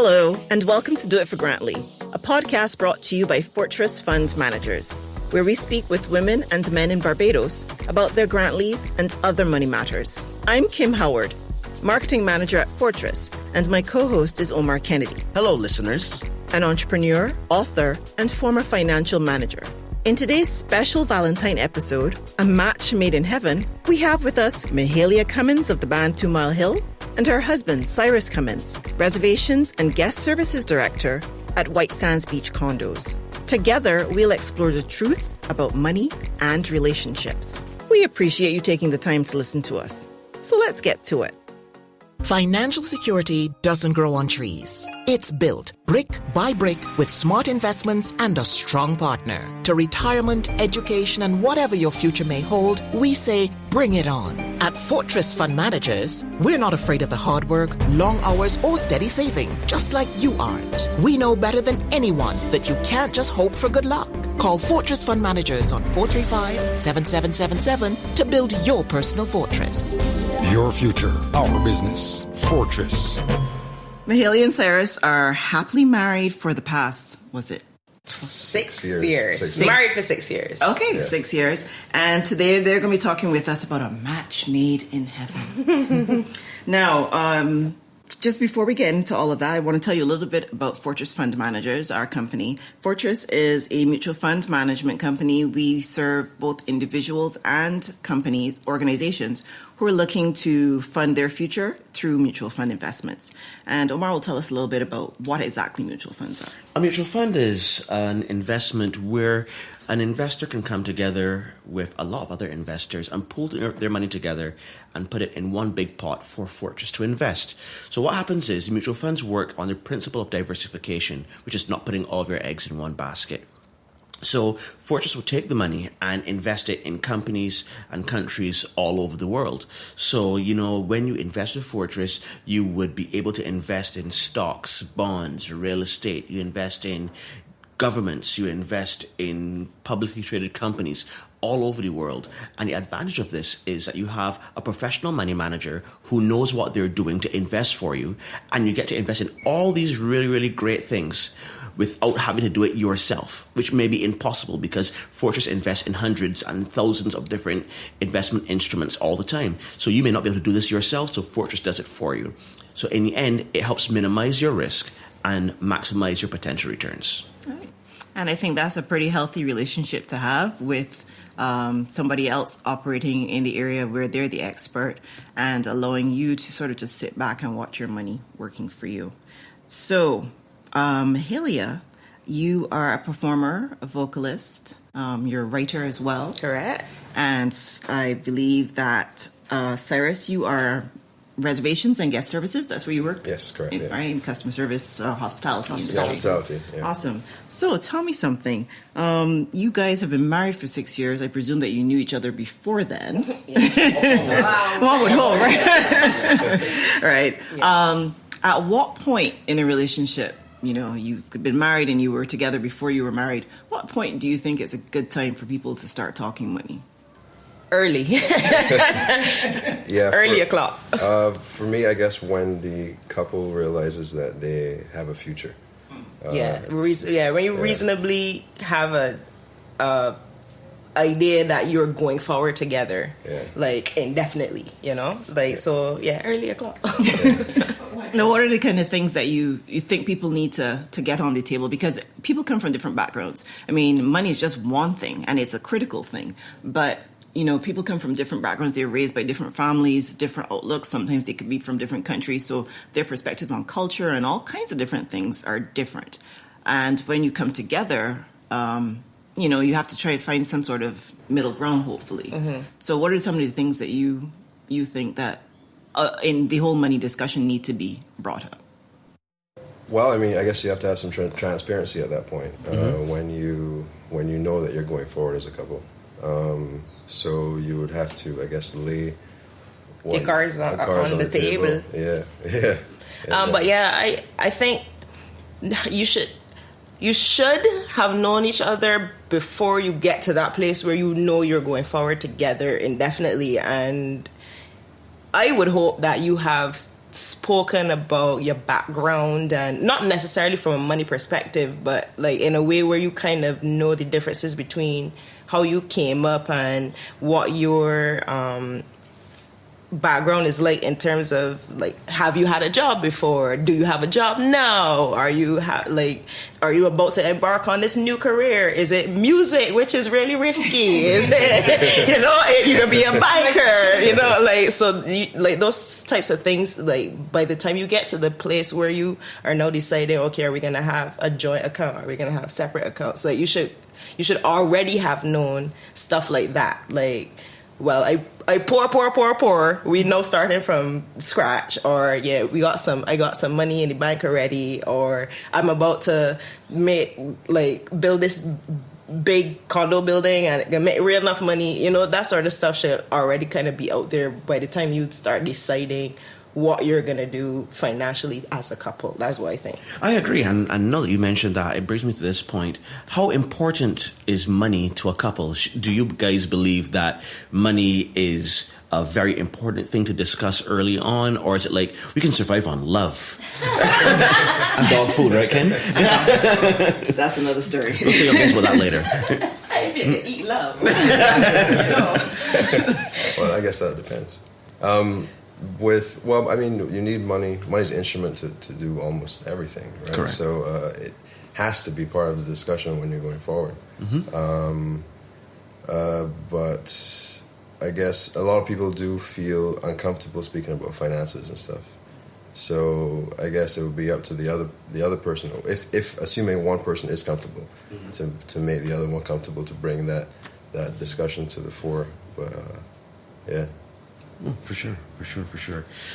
Hello, and welcome to Do It for Grantley, a podcast brought to you by Fortress Fund Managers, where we speak with women and men in Barbados about their Grantleys and other money matters. I'm Kim Howard, Marketing Manager at Fortress, and my co-host is Omar Kennedy. Hello, listeners. An entrepreneur, author, and former financial manager. In today's special Valentine episode, A Match Made in Heaven, we have with us Mahalia Cummins of the band 2 Mile Hill and her husband, Cyrus Cummins, Reservations and Guest Services Director at White Sands Beach Condos. Together, we'll explore the truth about money and relationships. We appreciate you taking the time to listen to us. So let's get to it. Financial security doesn't grow on trees. It's built brick by brick with smart investments and a strong partner. To retirement, education, and whatever your future may hold, we say bring it on. At Fortress Fund Managers, we're not afraid of the hard work, long hours, or steady saving, just like you aren't. We know better than anyone that you can't just hope for good luck. Call Fortress Fund Managers on 435-7777 to build your personal fortress. Your future, our business. Fortress. Mahalia and Cyrus are happily married for the past, was it? 6 years. Married for 6 years. Okay, yeah. 6 years. And today they're going to be talking with us about a match made in heaven. Now, just before we get into all of that, I want to tell you a little bit about Fortress Fund Managers, our company. Fortress is a mutual fund management company. We serve both individuals and companies, organizations, who are looking to fund their future through mutual fund investments. And Omar will tell us a little bit about what exactly mutual funds are. A mutual fund is an investment where an investor can come together with a lot of other investors and pull their money together and put it in one big pot for Fortress to invest. So what happens is mutual funds work on the principle of diversification, which is not putting all of your eggs in one basket. So Fortress will take the money and invest it in companies and countries all over the world. So, when you invest in Fortress, you would be able to invest in stocks, bonds, real estate. You invest in governments. You invest in publicly traded companies all over the world. And the advantage of this is that you have a professional money manager who knows what they're doing to invest for you. And you get to invest in all these really, really great things without having to do it yourself, which may be impossible because Fortress invests in hundreds and thousands of different investment instruments all the time. So you may not be able to do this yourself, so Fortress does it for you. So in the end, it helps minimize your risk and maximize your potential returns. Right. And I think that's a pretty healthy relationship to have with somebody else operating in the area where they're the expert and allowing you to sort of just sit back and watch your money working for you. So, Mahalia, you are a performer, a vocalist. You're a writer as well. Correct. And I believe that, Cyrus, you are reservations and guest services. That's where you work? Yes, correct. Right, in customer service, hospitality. Hospitality, yeah. Awesome. So tell me something. You guys have been married for 6 years. I presume that you knew each other before then. One would hope, right? Right. Yeah. At what point in a relationship, you've been married and you were together before you were married, what point do you think is a good time for people to start talking money? Early. Yeah. Early o'clock. For me, I guess when the couple realizes that they have a future. When you reasonably have a idea that you're going forward together, like indefinitely, early o'clock. Now, what are the kind of things that you think people need to get on the table? Because people come from different backgrounds. I mean, money is just one thing, and it's a critical thing. But, people come from different backgrounds. They're raised by different families, different outlooks. Sometimes they could be from different countries. So their perspective on culture and all kinds of different things are different. And when you come together, you have to try to find some sort of middle ground, hopefully. Mm-hmm. So what are some of the things that you think that in the whole money discussion need to be brought up? Well, I mean, I guess you have to have some transparency at that point when you know that you're going forward as a couple. So you would have to, I guess, lay the cards on the table. Yeah. But I think you should have known each other before you get to that place where you're going forward together indefinitely. And I would hope that you have spoken about your background, and not necessarily from a money perspective, but like in a way where you kind of know the differences between how you came up and what your background is like in terms of like, have you had a job before? Do you have a job now? Are you about to embark on this new career? Is it music, which is really risky? Is it, you can be a biker, like those types of things. Like by the time you get to the place where you are now deciding, okay, are we going to have a joint account? Are we going to have separate accounts? Like you should already have known stuff like that. Like, well, I pour. We know starting from scratch, or I got some money in the bank already, or I'm about to build this big condo building and make real enough money. That sort of stuff should already kind of be out there by the time you start deciding what you're going to do financially as a couple. That's what I think. I agree. And now that you mentioned that, it brings me to this point. How important is money to a couple? Do you guys believe that money is a very important thing to discuss early on? Or is it like, we can survive on love? And dog food, right, Ken? That's another story. We'll take a piece about that later. If you can eat love. Well, I guess that depends. You need money. Money's an instrument to do almost everything, right? Correct. So it has to be part of the discussion when you're going forward. Mm-hmm. But I guess a lot of people do feel uncomfortable speaking about finances and stuff. So I guess it would be up to the other person, if assuming one person is comfortable, mm-hmm. to make the other one comfortable, to bring that discussion to the fore. But yeah. For sure.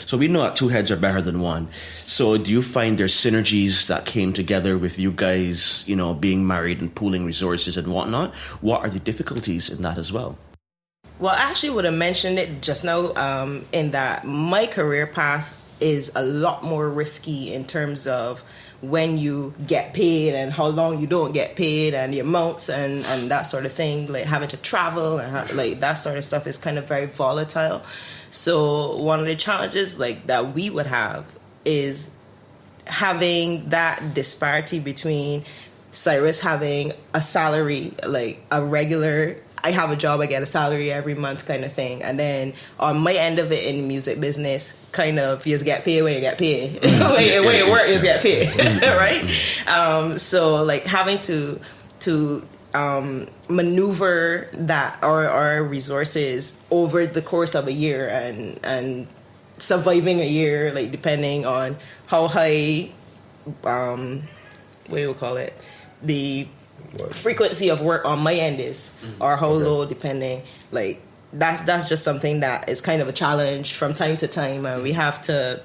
So we know that two heads are better than one. So do you find there's synergies that came together with you guys, being married and pooling resources and whatnot? What are the difficulties in that as well? Well, I actually would have mentioned it just now, in that my career path is a lot more risky in terms of when you get paid and how long you don't get paid and the amounts and that sort of thing, like having to travel and that sort of stuff is kind of very volatile. So one of the challenges that we would have is having that disparity between Cyrus having a salary, like a regular, I have a job, I get a salary every month kind of thing. And then on my end of it in the music business, kind of, you just get paid when you get paid. when you work, you just get paid, right? So having to maneuver that our resources over the course of a year and surviving a year, depending on how high, what do you call it, the frequency of work on my end is, or how low, depending. That's just something that is kind of a challenge from time to time, and we have to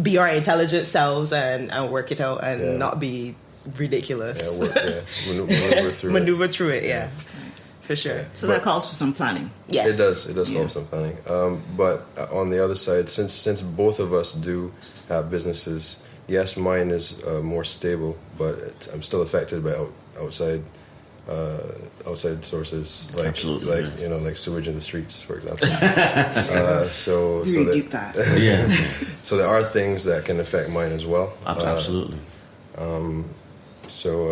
be our intelligent selves and work it out and not be ridiculous. Maneuver through it, yeah. For sure. Yeah. So that calls for some planning. Yes. It does call for some planning. But on the other side, since both of us do have businesses, yes, mine is more stable, but I'm still affected by outside sources, like sewage in the streets, for example. So there are things that can affect mine as well. Absolutely. So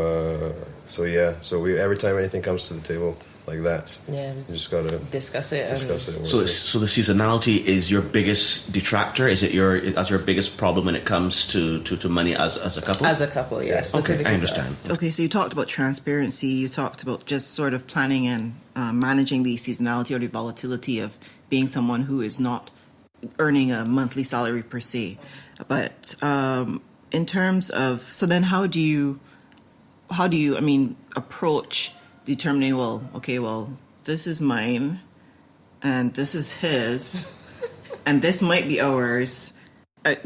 every time anything comes to the table like that, you just gotta discuss it. So the seasonality is your biggest detractor. Is it your biggest problem when it comes to money as a couple? As a couple, yeah. Okay, I understand. Okay, so you talked about transparency. You talked about just sort of planning and managing the seasonality or the volatility of being someone who is not earning a monthly salary per se. But in terms of, so then how do you approach determining, this is mine and this is his and this might be ours.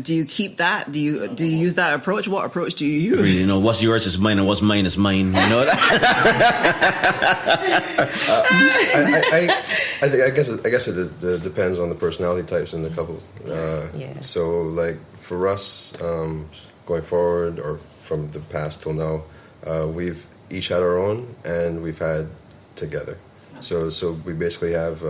Do you keep that? Do you use that approach? What approach do you use? Really, what's yours is mine and what's mine is mine. You know that? I guess it depends on the personality types in the couple. So for us, going forward or from the past till now, we've each had our own and we've had together. So we basically have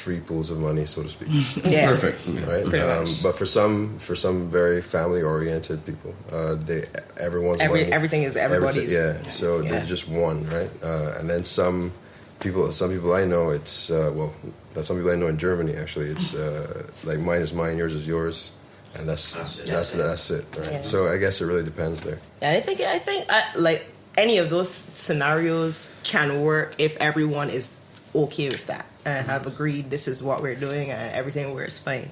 three pools of money, so to speak. Yeah. Perfect. Right, Pretty much. but for some very family oriented people, everyone's money. Everything is everybody's. So they're just one, right? And then some people I know, it's some people I know in Germany actually, it's like mine is mine, yours is yours, and that's it, right? Yeah. So I guess it really depends there. And I think like any of those scenarios can work if everyone is okay with that and have agreed this is what we're doing and everything works fine.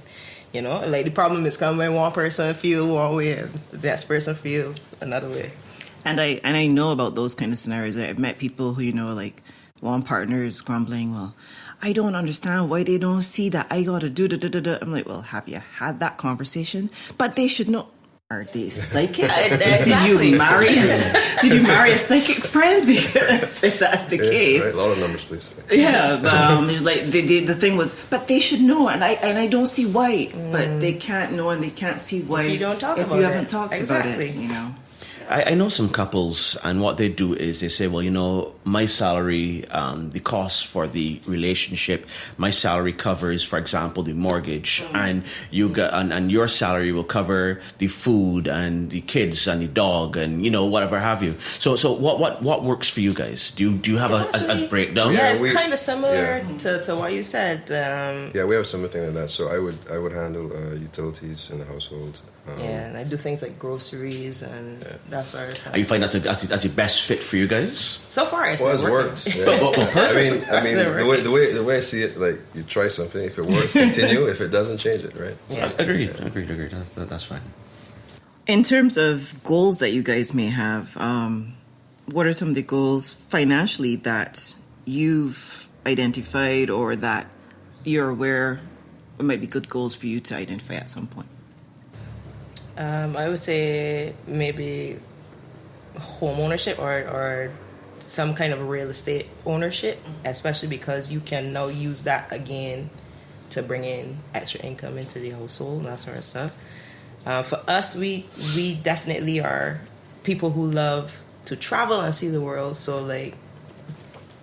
You know, like the problem is coming when one person feel one way and the next person feel another way. And I know about those kind of scenarios. I've met people who, like one partner is grumbling, well, I don't understand why they don't see that I gotta do da. I'm like, well, have you had that conversation? But they should know. Are they psychic? Exactly. Did you marry a psychic friend? Because if that's the case, Right, a lot of numbers, please. Yeah, but it was like the thing was, but they should know, and I don't see why, but they can't know and they can't see why If you don't talk if about you it. haven't talked Exactly. about it, I know some couples, and what they do is they say, well, my salary, the costs for the relationship, my salary covers, for example, the mortgage, and you got, and your salary will cover the food and the kids and the dog and whatever have you. So what works for you guys? Do you have a breakdown? Yeah, Yeah, it's kind of similar yeah. to what you said. Yeah, we have something like that. So I would handle utilities in the household. And I do things like groceries and that sort of stuff. You find that's the best fit for you guys? So far, it's Well, it's been working. worked. Yeah. I mean, the way I see it, like you try something. If it works, continue. If it doesn't, change it. Right? Yeah. Agreed. That's fine. In terms of goals that you guys may have, what are some of the goals financially that you've identified or that you're aware might be good goals for you to identify at some point? I would say maybe home ownership or some kind of real estate ownership, especially because you can now use that again to bring in extra income into the household and that sort of stuff. For us, we definitely are people who love to travel and see the world. So like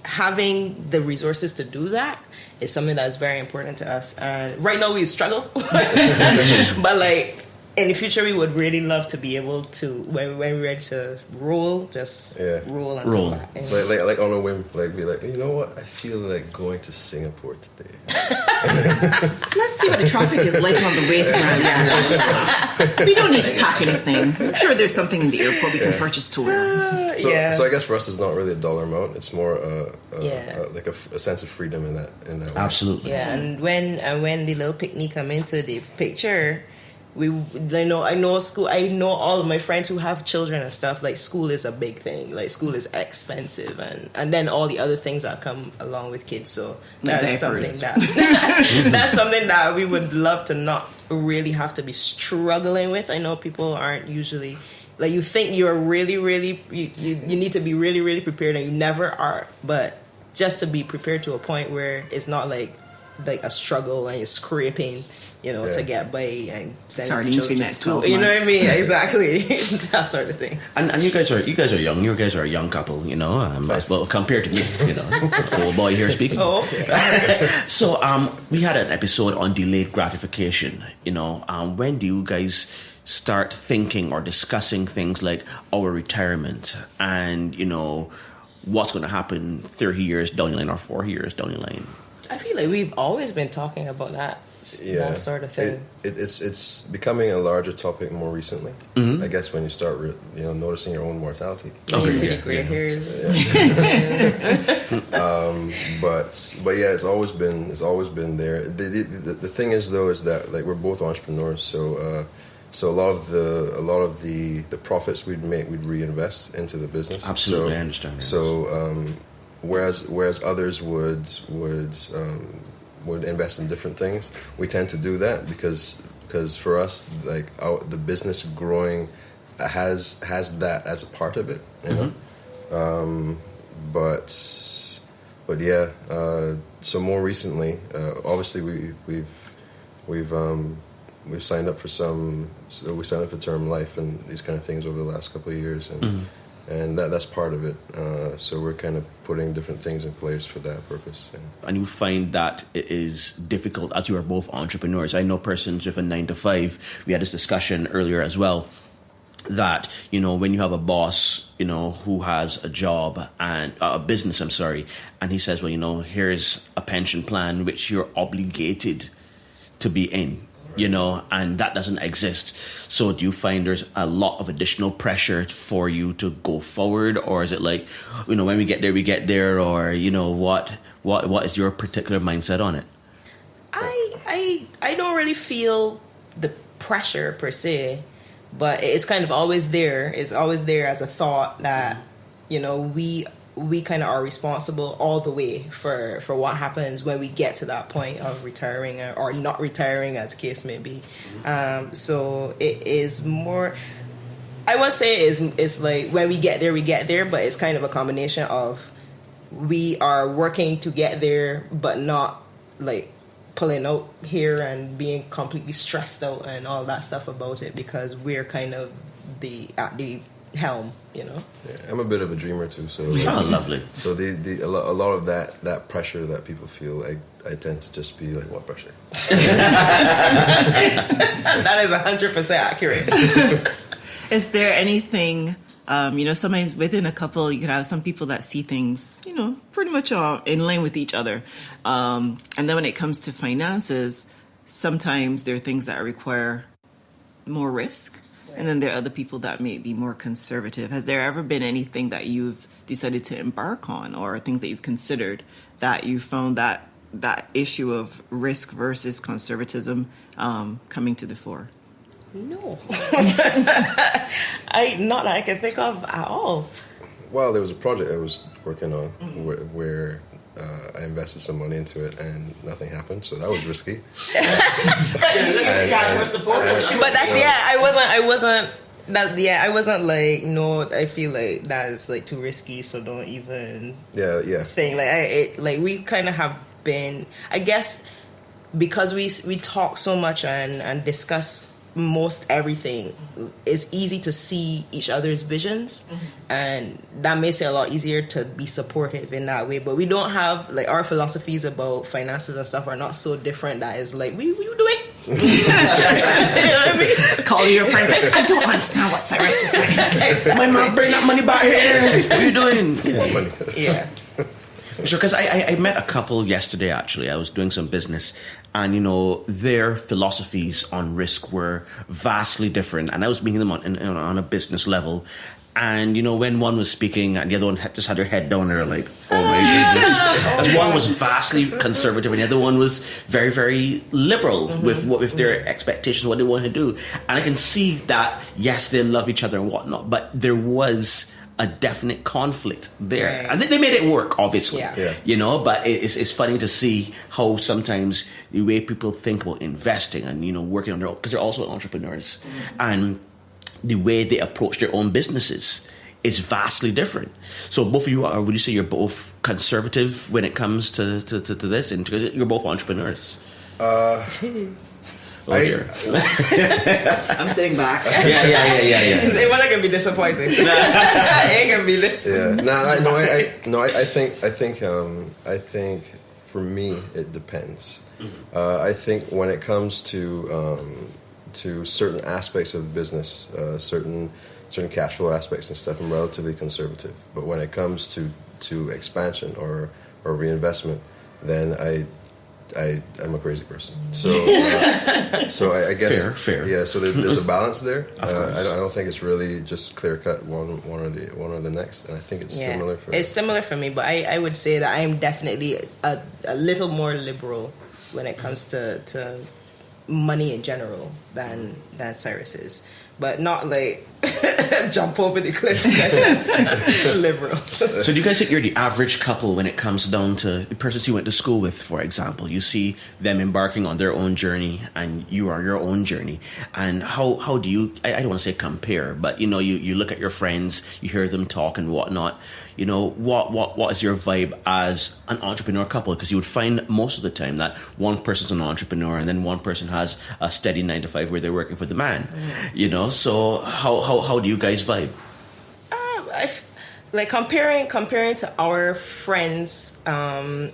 having the resources to do that is something that's very important to us. And right now we struggle, but like in the future we would really love to be able to, when we're ready to roll, just roll and roll. come back. And Like on a whim, like be like, you know what? I feel like going to Singapore today. Let's see what the traffic is like on the way to Grantley. We don't need to pack anything. I'm sure there's something in the airport we can purchase to wear. So I guess for us, it's not really a dollar amount. It's more like a sense of freedom in that way. Absolutely. Yeah, and when the little picnic come into the picture, I know school. I know all of my friends who have children and stuff. Like school is a big thing. Like school is expensive, and then all the other things that come along with kids. So that's something that's something that we would love to not really have to be struggling with. I know people aren't usually. Like you think you're really, really, you need to be really, really prepared, and you never are. But just to be prepared to a point where it's not like a struggle and you're scraping, to get by and send Sardines for children next to school. 12 You know what I months. mean? Exactly. That sort of thing. And you guys are young. You guys are a young couple, well, compared to me, old boy here speaking. Oh, okay. So we had an episode on delayed gratification. When do you guys start thinking or discussing things like our retirement and what's going to happen 30 years down the line or 4 years down the line? I feel like we've always been talking about that sort of thing. It's becoming a larger topic more recently. Mm-hmm. I guess when you start noticing your own mortality. You see the gray hairs. But yeah, it's always been there. The thing is though is that like we're both entrepreneurs, so a lot of the profits we'd make we'd reinvest into the business. Absolutely, I understand. So whereas others would invest in different things, we tend to do that because for us like the business growing has that as a part of it, But yeah, so more recently, obviously we've signed up for we signed up for term life and these kind of things over the last couple of years, and and that's part of it. So we're kind of putting different things in place for that purpose. And you find that it is difficult as you are both entrepreneurs. I know persons with a 9-to-5. We had this discussion earlier as well, that, you know, when you have a boss, you know, who has a job and a business, and he says, well, you know, here's a pension plan which you're obligated to be in, you know, and that doesn't exist. So do you find there's a lot of additional pressure for you to go forward, or is it like, you know, when we get there, or, you know, what is your particular mindset on it? I don't really feel the pressure per se, but it's kind of always there. It's always there as a thought that, you know, we kind of are responsible all the way for what happens when we get to that point of retiring or not retiring, as the case may be. So it is more, I would say it's like when we get there, but it's kind of a combination of we are working to get there, but not like pulling out here and being completely stressed out and all that stuff about it, because we're kind of at the helm, you know. Yeah, I'm a bit of a dreamer too, so Lovely. So a lot of that pressure that people feel, I tend to just be like, what pressure? That is 100% accurate. Is there anything, you know, sometimes within a couple, you can have some people that see things, you know, pretty much in line with each other. And then when it comes to finances, sometimes there are things that require more risk. And then there are other people that may be more conservative. Has there ever been anything that you've decided to embark on, or things that you've considered that you found that issue of risk versus conservatism coming to the fore? No. Not that I can think of at all. Well, there was a project I was working on where I invested some money into it and nothing happened, so that was risky. But that's I wasn't like, no, I feel like that is like too risky, so don't even think like we kind of have been, I guess, because we talk so much and discuss most everything, it's easy to see each other's visions, and that makes it a lot easier to be supportive in that way. But we don't have, like, our philosophies about finances and stuff are not so different that is like, what are you doing? You know what I mean? Call your friends like, I don't understand what Cyrus just said. My mom, bring that money back here. What are you doing? Yeah. Sure, because I met a couple yesterday, actually. I was doing some business, and, you know, their philosophies on risk were vastly different, and I was meeting them on a business level. And, you know, when one was speaking and the other one just had their head down, they were like, oh my goodness. Because one was vastly conservative and the other one was very, very liberal with their expectations, what they want to do. And I can see that, yes, they love each other and whatnot, but there was a definite conflict there. Right. And they made it work, obviously. Yeah. You know, but it's funny to see how sometimes the way people think about investing and, you know, working on their own, because they're also entrepreneurs. And the way they approach their own businesses is vastly different. So both of you would you say you're both conservative when it comes to this? And because you're both entrepreneurs. Dear. I'm sitting back. Yeah. They want to be disappointed. It ain't gonna be this. Yeah. I think for me it depends. I think when it comes to certain aspects of the business, certain cash flow aspects and stuff, I'm relatively conservative. But when it comes to expansion or reinvestment, then I'm a crazy person. So I guess fair. Yeah. So there's a balance there. I don't think it's really just clear cut one or the next. And I think it's similar for. It's similar for me, but I would say that I am definitely a little more liberal when it comes to money in general than Cyrus is. But not like jump over the cliff. Liberal. So do you guys think you're the average couple when it comes down to the persons you went to school with, for example? You see them embarking on their own journey and you are your own journey. And how do you, I don't want to say compare, but, you know, you look at your friends, you hear them talk and whatnot. You know, what is your vibe as an entrepreneur couple? Because you would find most of the time that one person's an entrepreneur and then one person has a steady 9-to-5 where they're working for the man. You know, so how do you guys vibe? like comparing to our friends, I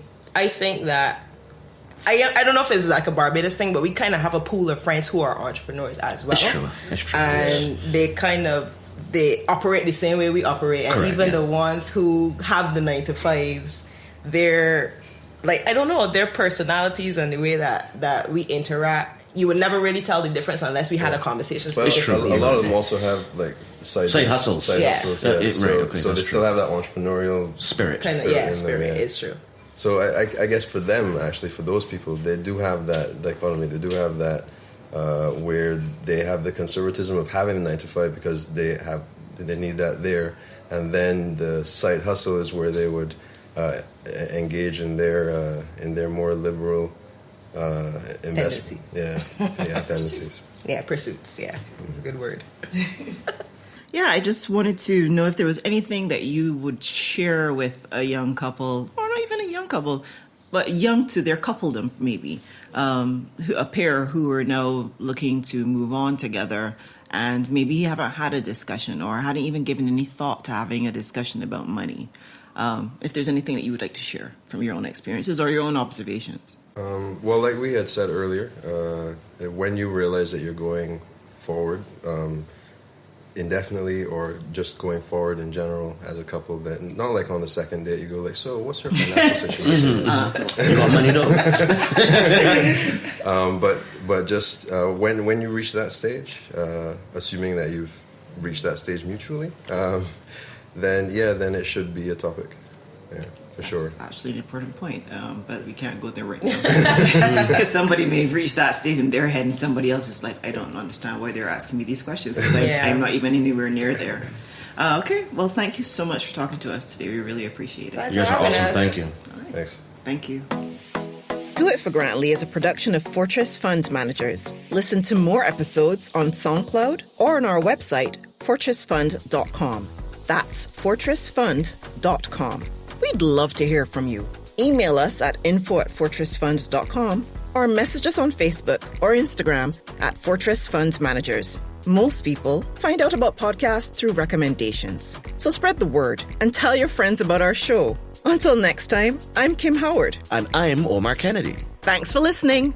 think that I don't know if it's like a Barbados thing, but we kind of have a pool of friends who are entrepreneurs as well. It's true. And they operate the same way we operate, and Correct, even the ones who have the 9-to-5s, they're like, I don't know, their personalities and the way that we interact, you would never really tell the difference unless we had a conversation. But a lot of them also have like side hustles. Yeah. So they still have that entrepreneurial spirit. It's true. So I guess for them, actually, for those people, they do have that dichotomy. They do have that where they have the conservatism of having the 9-to-5 because they need that there, and then the side hustle is where they would engage in their more liberal investment. Tendencies. Pursuits. Yeah, it's a good word. Yeah, I just wanted to know if there was anything that you would share with a young couple, or not even a young couple, but young to their coupledom maybe, a pair who are now looking to move on together and maybe you haven't had a discussion or hadn't even given any thought to having a discussion about money. If there's anything that you would like to share from your own experiences or your own observations. Well, like we had said earlier, when you realize that you're going forward indefinitely or just going forward in general as a couple, that not like on the second date you go like, so what's her financial situation? You got money though? But just when you reach that stage, assuming that you've reached that stage mutually, then it should be a topic. Yeah, for sure. That's actually an important point, but we can't go there right now. Because somebody may have reached that stage in their head and somebody else is like, I don't understand why they're asking me these questions because I'm not even anywhere near there. Okay, well, thank you so much for talking to us today. We really appreciate it. You guys are awesome. Thank you. Right. Thanks. Thank you. Do It for Grantley is a production of Fortress Fund Managers. Listen to more episodes on SoundCloud or on our website, fortressfund.com. That's fortressfund.com. We'd love to hear from you. Email us at info@fortressfund.com or message us on Facebook or Instagram at Fortress Fund Managers. Most people find out about podcasts through recommendations. So spread the word and tell your friends about our show. Until next time, I'm Kim Howard. And I'm Omar Kennedy. Thanks for listening.